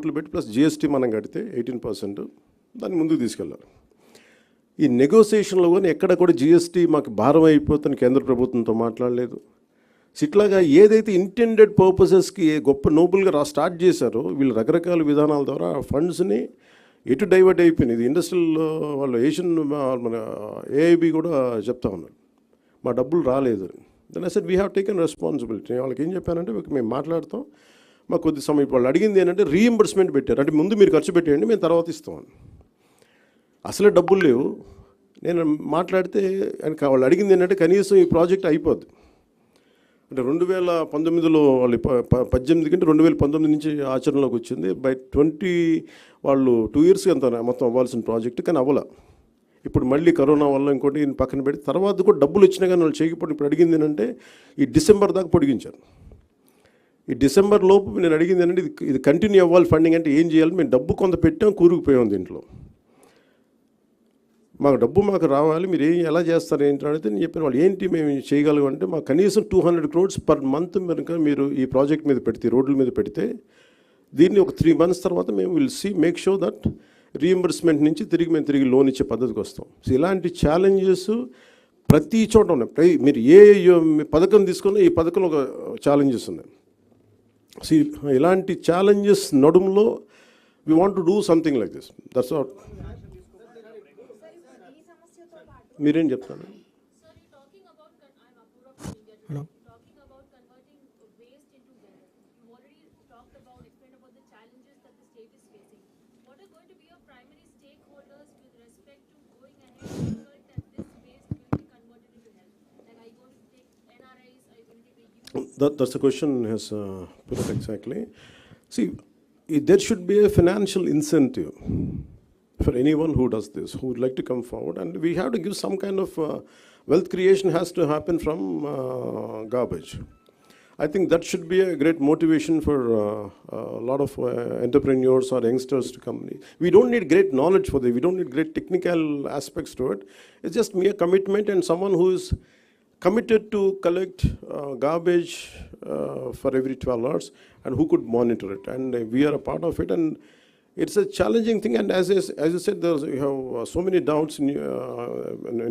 కోట్లు పెట్టి plus GST మనం కడితే 18% దాన్ని ముందుకు తీసుకెళ్ళాలి. ఈ నెగోసియేషన్లో కానీ ఎక్కడ కూడా జిఎస్టీ మాకు భారం అయిపోతుంది కేంద్ర ప్రభుత్వంతో మాట్లాడలేదు. ఇట్లాగా ఏదైతే ఇంటెండెడ్ పర్పసెస్కి గొప్ప నోబుల్గా స్టార్ట్ చేశారో వీళ్ళు రకరకాల విధానాల ద్వారా ఫండ్స్ని ఎటు డైవర్ట్ అయిపోయింది. ఇది ఇండస్ట్రియల్ వాళ్ళు ఏషియన్ మన ఏఐబి కూడా చెప్తా ఉన్నారు మా డబ్బులు రాలేదు. Then I said we have taken responsibility. వాళ్ళకి ఏం చెప్పానంటే మేము మాట్లాడతాం, మాకు కొద్ది సమయం ఇప్పుడు వాళ్ళు అడిగింది ఏంటంటే రీఎంబర్స్మెంట్ పెట్టారు, అంటే ముందు మీరు ఖర్చు పెట్టేయండి మేము తర్వాత ఇస్తామని. అసలే డబ్బులు లేవు. నేను మాట్లాడితే వాళ్ళు అడిగింది ఏంటంటే కనీసం ఈ ప్రాజెక్ట్ అయిపోద్ది అంటే 2019లో వాళ్ళు 18 కంటే 2019 నుంచి ఆచరణలోకి వచ్చింది. బై 20 వాళ్ళు 2 years అంత మొత్తం అవ్వాల్సిన ప్రాజెక్టు, కానీ అవ్వాల. ఇప్పుడు మళ్ళీ కరోనా వల్ల ఇంకోటి పక్కన పెట్టి తర్వాత కూడా డబ్బులు వచ్చినా కానీ వాళ్ళు చేయకపోతే ఇప్పుడు అడిగింది ఏంటంటే ఈ డిసెంబర్ దాకా పొడిగించారు. ఈ డిసెంబర్ లోపు నేను అడిగింది ఏంటంటే ఇది కంటిన్యూ అవ్వాలి ఫండింగ్, అంటే ఏం చేయాలి, మేము డబ్బు కొంత పెట్టాం కూరుకుపోయాం దీంట్లో, మాకు డబ్బు మాకు రావాలి, మీరు ఎలా చేస్తారు ఏంటి అడిగితే నేను చెప్పిన వాళ్ళు ఏంటి మేము చేయగలం అంటే మాకు కనీసం 200 crores పర్ మంత్ కనుక మీరు ఈ ప్రాజెక్ట్ మీద పెడితే రోడ్ల మీద పెడితే దీన్ని ఒక 3 months తర్వాత మేము will see make sure that reimbursement నుంచి మేము తిరిగి లోన్ ఇచ్చే పద్ధతికి వస్తాం. సో ఇలాంటి ఛాలెంజెస్ ప్రతి చోట ఉన్నాయి. మీరు ఏ పథకం తీసుకున్నా ఈ పథకంలో ఒక ఛాలెంజెస్ ఉన్నాయి. సో ఇలాంటి ఛాలెంజెస్ నడుములో we want to do something like this. That's what. మీరేం చెప్తాను? That's the question has put it exactly. See, there should be a financial incentive for anyone who does this, who would like to come forward, and we have to give some kind of wealth creation has to happen from garbage. I think that should be a great motivation for a lot of entrepreneurs or youngsters to come. We don't need great knowledge for this. We don't need great technical aspects to it. It's just mere commitment and someone who is committed to collect garbage for every 12 hours and who could monitor it. And we are a part of it. And it's a challenging thing, and as you said, you have so many doubts in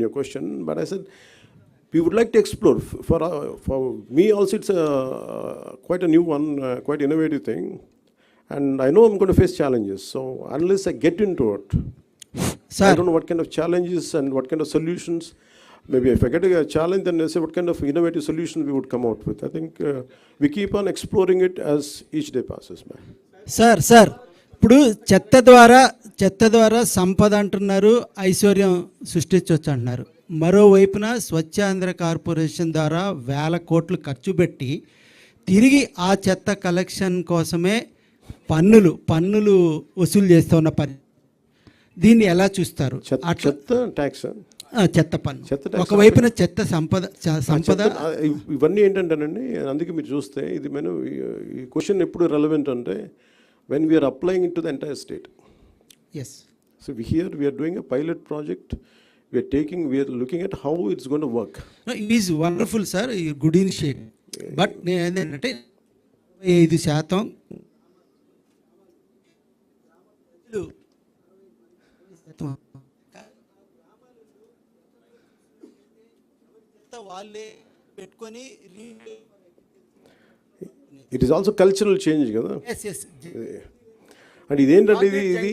your question. But I said we would like to explore. For me also, it's quite a new one, quite innovative thing, and I know I'm going to face challenges. So unless I get into it, sir, I don't know what kind of challenges and what kind of solutions. Maybe if I get a challenge, then I say what kind of innovative solution we would come out with. I think we keep on exploring it as each day passes by. Sir. ఇప్పుడు చెత్త ద్వారా సంపద అంటున్నారు, ఐశ్వర్యం సృష్టించవచ్చు అంటున్నారు. మరోవైపున Swachhandhra corporation ద్వారా 1000 కోట్లు ఖర్చు పెట్టి తిరిగి ఆ చెత్త కలెక్షన్ కోసమే పన్నులు వసూలు చేస్తున్న దీన్ని ఎలా చూస్తారు? చెత్త పన్ను ఒకవైపున చెత్త సంపద ఇవన్నీ ఏంటంటేనండి, అందుకే మీరు చూస్తే ఇది ఈ క్వశ్చన్ ఎప్పుడు రెలవెంట్ అంటే when we are applying it to the entire state. Yes. So we are doing a pilot project. We are looking at how it's going to work. No, it is wonderful, sir. Good initiative. But ఏంటంటే 5% వాళ్ళే పెట్టుకొని it is also cultural change కదా. And ఇదేంటంటే ఇది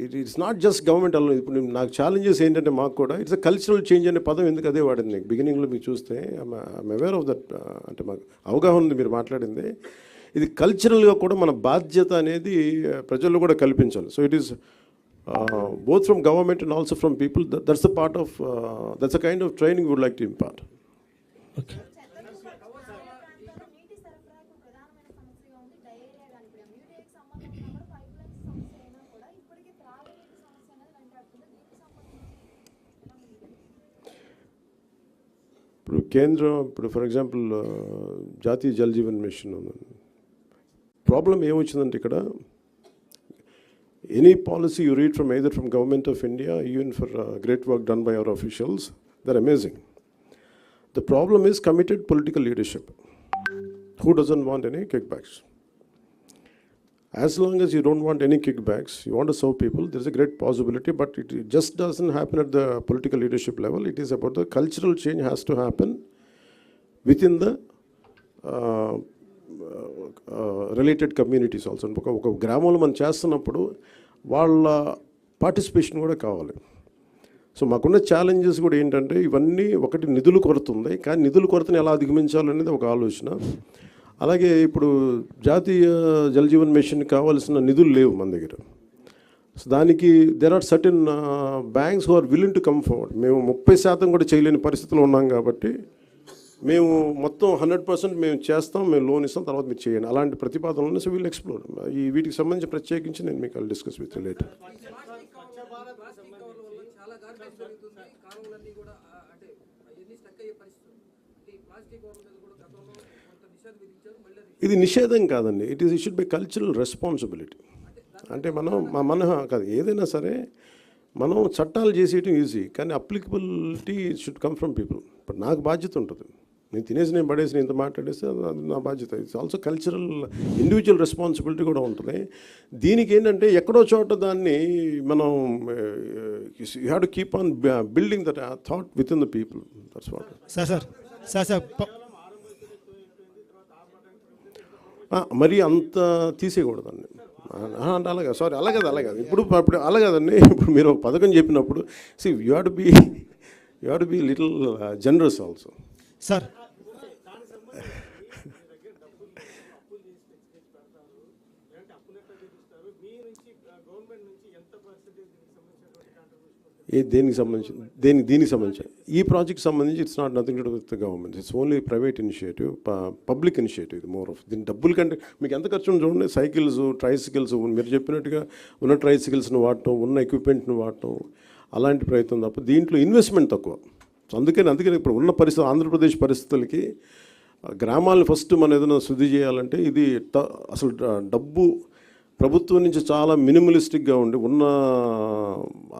it is not just government అలా. ఇప్పుడు నాకు challenges ఏంటంటే మాకు కూడా ఇట్స్ అ కల్చరల్ చేంజ్ అనే పదం ఎందుకు అదే వాడింది నీకు బిగినింగ్లో మీరు చూస్తే. ఐఎమ్ అవేర్ ఆఫ్ దట్, అంటే మాకు అవగాహన ఉంది మీరు మాట్లాడింది. ఇది కల్చరల్గా కూడా మన బాధ్యత అనేది ప్రజల్లో కూడా కల్పించాలి. So it is both from government and also from people. That's the part of that's the kind of training we would like to impart. Okay. ఇప్పుడు ఫర్ ఎగ్జాంపుల్ జాతీయ జల్ జీవన్ మిషన్ ప్రాబ్లం ఏమొచ్చిందంటే ఇక్కడ any policy you read from either from Government of India, even for great work done by our officials, they're amazing. The problem is committed political leadership. Who doesn't want any kickbacks? As long as you don't want any kickbacks, you want to serve people, there's a great possibility, but it just doesn't happen at the political leadership level. It is about the cultural change has to happen within the related communities also. ఒక గ్రామంలో మనం చేస్తున్నప్పుడు వాళ్ళ participation కూడా కావాలి. So మాకున్న challenges కూడా ఏంటంటే ఇవన్నీ ఒకటి నిధులు కొరత ఉంది, కానీ నిధుల కొరతని ఎలా అధిగమించాలనేది ఒక ఆలోచన. అలాగే ఇప్పుడు జాతీయ జలజీవన్ మిషన్ కావాల్సిన నిధులు లేవు మన దగ్గర. సో దానికి there are certain banks who are willing to come forward. మేము 30% కూడా చేయలేని పరిస్థితిలో ఉన్నాం కాబట్టి మేము మొత్తం 100% మేము చేస్తాం, మేము లోన్ ఇస్తాం, తర్వాత మీరు చేయండి అలాంటి ప్రతిపాదనలు. సో వీళ్ళు ఎక్స్ప్లోర్ ఈ వీటికి సంబంధించి ప్రత్యేకించి నేను మీకు డిస్కస్ విత్ లేటర్. ఇది నిషేధం కాదండి, it should be cultural responsibility. అంటే మన కాదు, ఏదైనా సరే మనం చట్టాలు చేసేయటం ఈజీ, కానీ applicability should come from people. ఇప్పుడు నాకు బాధ్యత ఉంటుంది, నేను తినేసి నేను పడేసి ఇంత మాట్లాడేస్తే అది నా బాధ్యత. It's also cultural individual responsibility కూడా ఉంటుంది. దీనికి ఏంటంటే ఎక్కడో చోట దాన్ని మనం you have to keep on building that thought with in the people. That's what. Sir మరి అంత తీసేయకూడదండి. అంటే అలాగే సారీ అలాగే ఇప్పుడు అలాగదండి. ఇప్పుడు మీరు ఒక పథకం చెప్పినప్పుడు you have to be little generous also. Sir దీనికి సంబంధించి ఈ ప్రాజెక్ట్ సంబంధించి it's not nothing to do with the government. It's only private initiative, public initiative. ఇది మోర్ ఆఫ్ దీని డబ్బుల కంటే మీకు ఎంత ఖర్చు చూడండి. సైకిల్స్, ట్రైసికల్స్, మీరు చెప్పినట్టుగా ఉన్న ట్రైసికల్స్ని వాడటం, ఉన్న ఎక్విప్మెంట్ని వాడటం, అలాంటి ప్రయత్నం తప్ప దీంట్లో ఇన్వెస్ట్మెంట్ తక్కువ. అందుకని ఇప్పుడు ఉన్న పరిస్థితి, ఆంధ్రప్రదేశ్ పరిస్థితులకి గ్రామాలను ఫస్ట్ మనం ఏదైనా శుద్ధి చేయాలంటే ఇది అసలు డబ్బు ప్రభుత్వం నుంచి చాలా మినిమలిస్టిక్గా ఉండి ఉన్న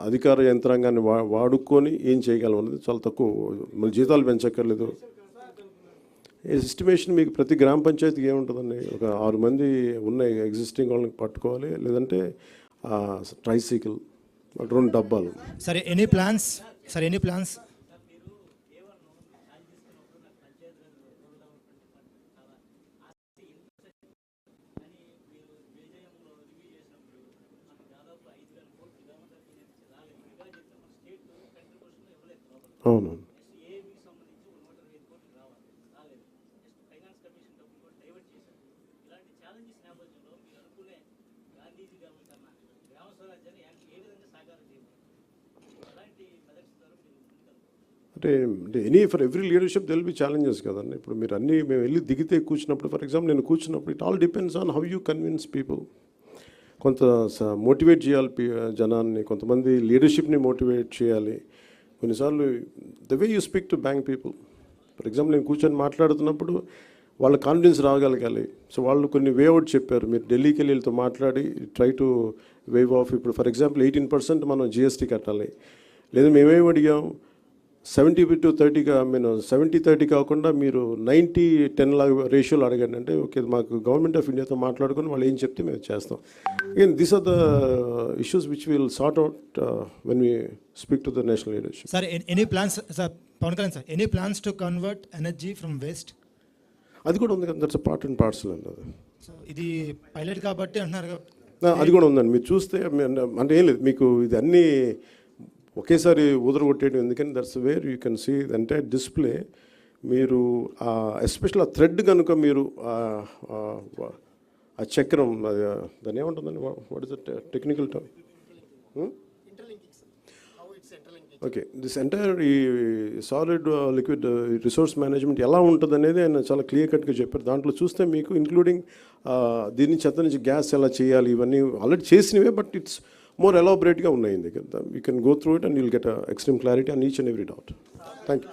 అధికార యంత్రాంగాన్ని వాడుకొని ఏం చేయగలం అనేది చాలా తక్కువ. మళ్ళీ జీతాలు పెంచక్కర్లేదు. ఎస్టిమేషన్ మీకు ప్రతి గ్రామ పంచాయతీకి ఏముంటుందండి, ఒక 6 మంది ఉన్న ఎగ్జిస్టింగ్ వాళ్ళని పట్టుకోవాలి, లేదంటే ట్రైసైకిల్ 2 డబ్బాలు. సరే ఎనీ ప్లాన్స్? అవును. అంటే for every leadership there'll be challenges కదండి. ఇప్పుడు మీరు మేము వెళ్ళి దిగితే కూర్చున్నప్పుడు, ఫర్ ఎగ్జాంపుల్ నేను కూర్చున్నప్పుడు it all depends on how you convince people. కొంత మోటివేట్ చేయాలి జనాన్ని, కొంతమంది లీడర్షిప్ని మోటివేట్ చేయాలి. కొన్నిసార్లు the way you speak to bank people, for example నేను కూర్చొని మాట్లాడుతున్నప్పుడు వాళ్ళ కాన్ఫిడెన్స్ రాగలగాలి. సో వాళ్ళు కొన్ని వే అవుట్ చెప్పారు, మీరు ఢిల్లీకి వెళ్ళి వీళ్ళతో మాట్లాడి ట్రై టు వేవ్ ఆఫ్. ఇప్పుడు ఫర్ ఎగ్జాంపుల్ 18% మనం జిఎస్టీ కట్టాలి, లేదా మేమేమి అడిగాం 70-30గా, 70-30 కాకుండా మీరు 90-10 లాగా రేషియోలు అడగండి అంటే ఓకే మాకు గవర్నమెంట్ ఆఫ్ ఇండియాతో మాట్లాడుకొని వాళ్ళు ఏం చెప్తే మేము చేస్తాం. Again these are the issues which will sort out when we speak to the national leadership. Sir any plans, sir Pavan Kalyan sir, any plans to convert energy from waste? అది కూడా ఉంది కదా, that's a part and parcel అండి. అది ఇది pilot కాబట్టి అంటున్నారు. అది కూడా ఉందండి. మీరు చూస్తే అంటే ఏం లేదు, మీకు ఇది అన్నీ ఒకేసారి ఊదరగొట్టేయడం ఎందుకని, that's where you can see the entire display. మీరు ఎస్పెషల్ ఆ థ్రెడ్ కనుక మీరు ఆ చక్రం, అది దాన్ని ఏముంటుందండి, what is the technical term? Okay, this entire ఈ సాలిడ్ లిక్విడ్ రిసోర్స్ మేనేజ్మెంట్ ఎలా ఉంటుంది అనేది ఆయన చాలా క్లియర్ కట్గా చెప్పారు. దాంట్లో చూస్తే మీకు ఇంక్లూడింగ్ దీని చెత్త నుంచి గ్యాస్ ఎలా చేయాలి, ఇవన్నీ ఆల్రెడీ చేసినవే, బట్ ఇట్స్ more elaborateగా ఉన్నాయి దగ్గర. You can go through it and you'll get extreme clarity on each and every doubt. Thank you.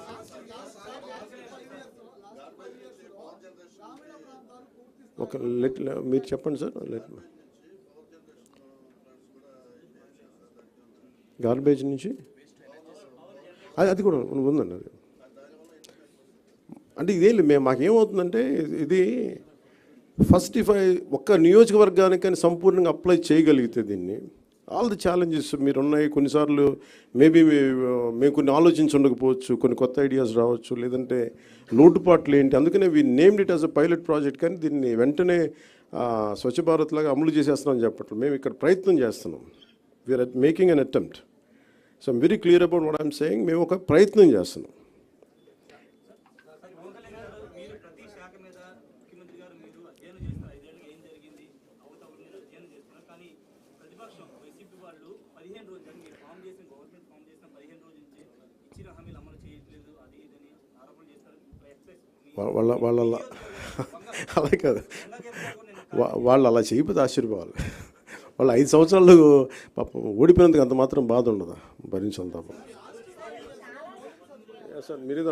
Okay, మీరు చెప్పండి సార్. గార్బేజ్ నుంచి అది కూడా ఉందండి. అది అంటే ఇదేం లేదు, మాకేమవుతుందంటే ఇది ఫస్ట్ ఇఫ్ ఒక్క నియోజకవర్గానికి కానీ సంపూర్ణంగా అప్లై చేయగలిగితే దీన్ని ఆల్ ది ఛాలెంజెస్ మీరున్నాయి. కొన్నిసార్లు మేబీ మేము కొన్ని ఆలోచించి ఉండకపోవచ్చు, కొన్ని కొత్త ఐడియాస్ రావచ్చు, లేదంటే లోటుపాట్లు ఏంటి, అందుకనే we named it as a pilot project. కానీ దీన్ని వెంటనే స్వచ్ఛ భారత్ లాగా అమలు చేసేస్తున్నాం చెప్పట్లేదు. మేము ఇక్కడ ప్రయత్నం చేస్తున్నాం. We're making an attempt. So I'm very clear about what I'm saying. మేము ఒక ప్రయత్నం చేస్తున్నాం. వాళ్ళ అలా కాదు, వాళ్ళు అలా చేయకపోతే ఆశ్చర్యపోవాలి. వాళ్ళు 5 సంవత్సరాలు పాపం ఓడిపోయినందుకు అంత మాత్రం బాధ ఉండదా, భరించాలి తప్ప. సార్ మీరేదో